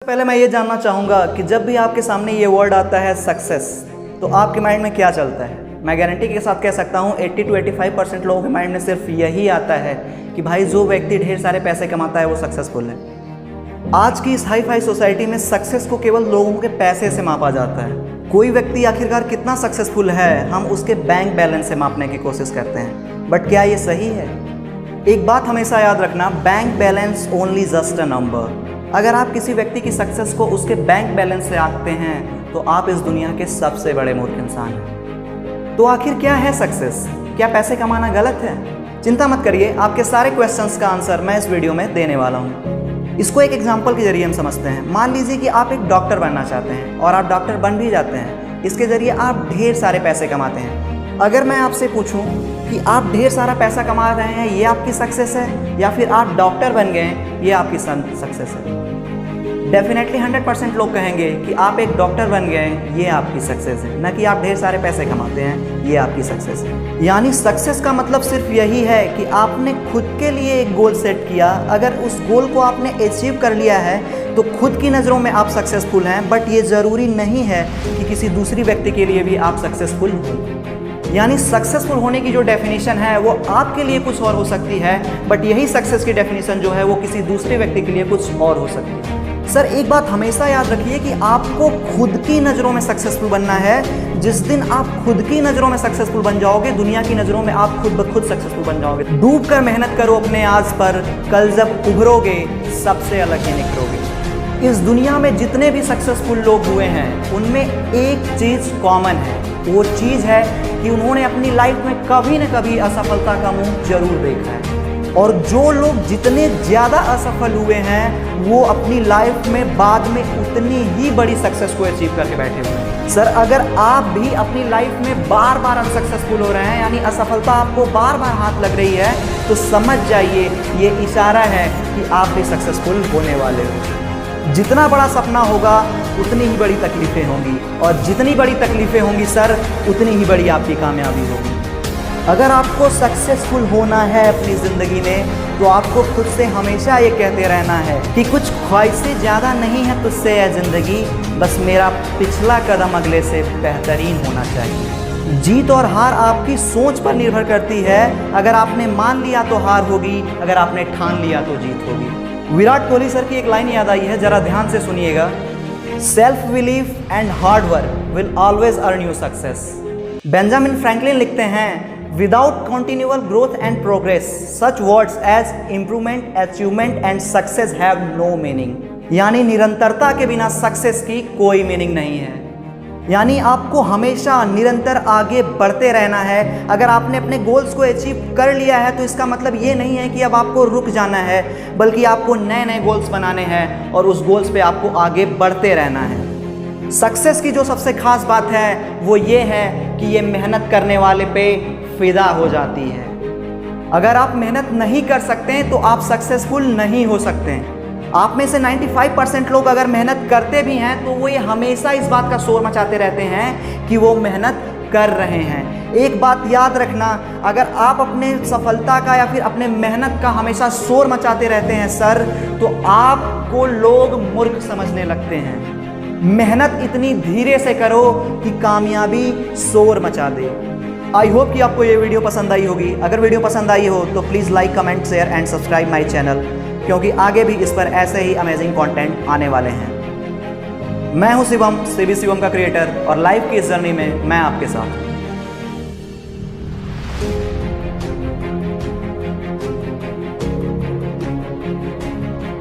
पहले मैं ये जानना चाहूँगा कि जब भी आपके सामने ये वर्ड आता है सक्सेस, तो आपके माइंड में क्या चलता है? मैं गारंटी के साथ कह सकता हूँ 80 to 85% लोगों के माइंड में सिर्फ यही आता है कि भाई जो व्यक्ति ढेर सारे पैसे कमाता है वो सक्सेसफुल है। आज की इस हाई फाई सोसाइटी में सक्सेस को केवल लोगों के पैसे से मापा जाता है। कोई व्यक्ति आखिरकार कितना सक्सेसफुल है हम उसके बैंक बैलेंस से मापने की कोशिश करते हैं, बट क्या ये सही है? एक बात हमेशा याद रखना, bank balance only just a number. अगर आप किसी व्यक्ति की सक्सेस को उसके बैंक बैलेंस से आंकते हैं तो आप इस दुनिया के सबसे बड़े मूर्ख इंसान हैं। तो आखिर क्या है सक्सेस? क्या पैसे कमाना गलत है? चिंता मत करिए, आपके सारे क्वेश्चंस का आंसर मैं इस वीडियो में देने वाला हूँ। इसको एक एग्जाम्पल के जरिए हम समझते हैं। मान लीजिए कि आप एक डॉक्टर बनना चाहते हैं और आप डॉक्टर बन भी जाते हैं। इसके जरिए आप ढेर सारे पैसे कमाते हैं। अगर मैं आपसे पूछूं कि आप ढेर सारा पैसा कमा रहे हैं ये आपकी सक्सेस है, या फिर आप डॉक्टर बन गए ये आपकी सक्सेस है? डेफिनेटली 100% लोग कहेंगे कि आप एक डॉक्टर बन गए ये आपकी सक्सेस है, न कि आप ढेर सारे पैसे कमाते हैं ये आपकी सक्सेस है। यानी सक्सेस का मतलब सिर्फ यही है कि आपने खुद के लिए एक गोल सेट किया, अगर उस गोल को आपने अचीव कर लिया है तो खुद की नज़रों में आप सक्सेसफुल हैं। बट ये ज़रूरी नहीं है कि किसी दूसरी व्यक्ति के लिए भी आप सक्सेसफुल हों। यानी सक्सेसफुल होने की जो डेफिनेशन है वो आपके लिए कुछ और हो सकती है, बट यही सक्सेस की डेफिनेशन जो है वो किसी दूसरे व्यक्ति के लिए कुछ और हो सकती है। सर एक बात हमेशा याद रखिए कि आपको खुद की नज़रों में सक्सेसफुल बनना है। जिस दिन आप खुद की नज़रों में सक्सेसफुल बन जाओगे, दुनिया की नज़रों में आप खुद ब खुद सक्सेसफुल बन जाओगे। डूब कर मेहनत करो अपने आज पर, कल जब उभरोगे सबसे अलग ही निखरोगे। इस दुनिया में जितने भी सक्सेसफुल लोग हुए हैं उनमें एक चीज़ कॉमन है, वो चीज़ है कि उन्होंने अपनी लाइफ में कभी न कभी असफलता का मुंह जरूर देखा है। और जो लोग जितने ज़्यादा असफल हुए हैं वो अपनी लाइफ में बाद में उतनी ही बड़ी सक्सेस को अचीव करके बैठे हुए हैं। सर अगर आप भी अपनी लाइफ में बार बार अनसक्सेसफुल हो रहे हैं, यानी असफलता आपको बार बार हाथ लग रही है, तो समझ जाइए ये इशारा है कि आप भी सक्सेसफुल होने वाले हो। जितना बड़ा सपना होगा उतनी ही बड़ी तकलीफ़ें होंगी, और जितनी बड़ी तकलीफ़ें होंगी सर उतनी ही बड़ी आपकी कामयाबी होगी। अगर आपको सक्सेसफुल होना है अपनी ज़िंदगी में तो आपको खुद से हमेशा ये कहते रहना है कि कुछ ख्वाहिशें ज़्यादा नहीं है तुझसे है ज़िंदगी, बस मेरा पिछला कदम अगले से बेहतरीन होना चाहिए। जीत और हार आपकी सोच पर निर्भर करती है। अगर आपने मान लिया तो हार होगी, अगर आपने ठान लिया तो जीत होगी। विराट कोहली सर की एक लाइन याद आई है, ज़रा ध्यान से सुनिएगा। Self belief and hard work will always earn you success. Benjamin Franklin लिखते हैं, Without continual growth and progress, such words as improvement, achievement and success have no meaning. यानी निरंतरता के बिना सक्सेस की कोई मीनिंग नहीं है। यानी आपको हमेशा निरंतर आगे बढ़ते रहना है। अगर आपने अपने गोल्स को अचीव कर लिया है तो इसका मतलब ये नहीं है कि अब आपको रुक जाना है, बल्कि आपको नए नए गोल्स बनाने हैं और उस गोल्स पे आपको आगे बढ़ते रहना है। सक्सेस की जो सबसे खास बात है वो ये है कि ये मेहनत करने वाले पे फिदा हो जाती है। अगर आप मेहनत नहीं कर सकते हैं तो आप सक्सेसफुल नहीं हो सकते हैं। आप में से 95% लोग अगर मेहनत करते भी हैं तो वो ये हमेशा इस बात का शोर मचाते रहते हैं कि वो मेहनत कर रहे हैं। एक बात याद रखना, अगर आप अपने सफलता का या फिर अपने मेहनत का हमेशा शोर मचाते रहते हैं सर, तो आपको लोग मूर्ख समझने लगते हैं। मेहनत इतनी धीरे से करो कि कामयाबी शोर मचा दे। आई होप कि आपको ये वीडियो पसंद आई होगी। अगर वीडियो पसंद आई हो तो please like, comment, share and subscribe my channel, क्योंकि आगे भी इस पर ऐसे ही अमेजिंग कंटेंट आने वाले हैं। मैं हूं शिवम, सीबी शिवम का क्रिएटर, और लाइफ की इस जर्नी में मैं आपके साथ हूं।